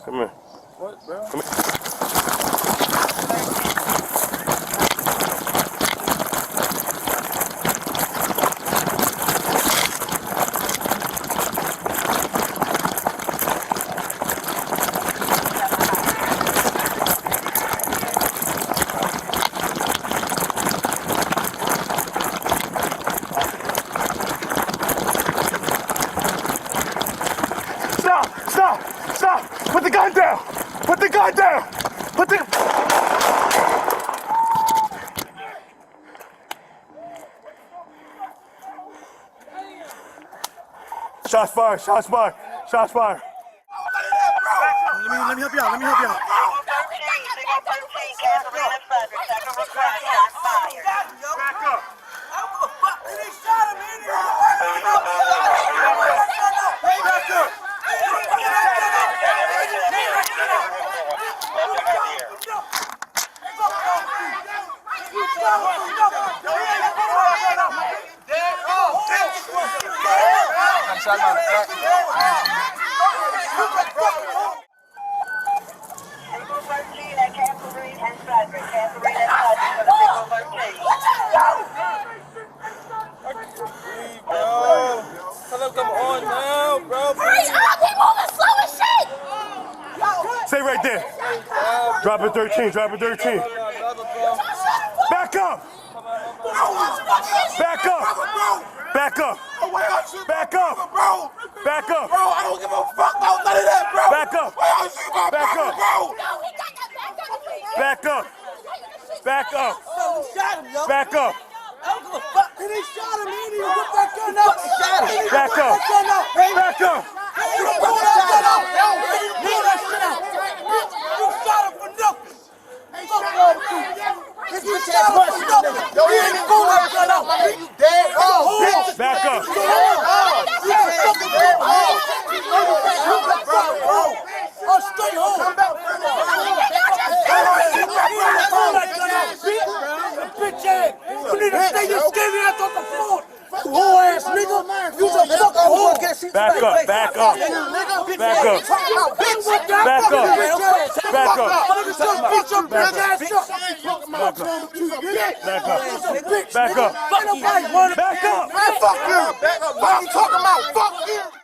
Come here. What, bro? Come here. Stop! Put the gun down! Put the gun down! Put the... Shots fired! Shots fired! Shots fired! Let me help you out. Back up! Stay right there. Drop it 13, drop it 13. Back up! Back up! Back up! Back up! Back up! Bro, I don't give a fuck about none of that, bro! Back up! Back up! Back up! Back up! Back up! I don't give a fuck. He shot him, he didn't whip that gun up. He shot him. Back up! Back up! You don't pull that gun out. Pull that shit out. You shot him for nothing. Fuck wrong with you? This bitch ass pussy, nigga. Yo, he didn't pull that gun out. You dead? Oh, back up! Oh, straight home. Bitch ass. You need to stay your skinny ass on the floor. You whole ass nigga. You just fucking whore. Back up, back up. Back up. Back up. Back up. Back up. Beat your bitch ass up. Back up. Back up. Back up. Back up. Man, fuck you. What are you talking about? Fuck you.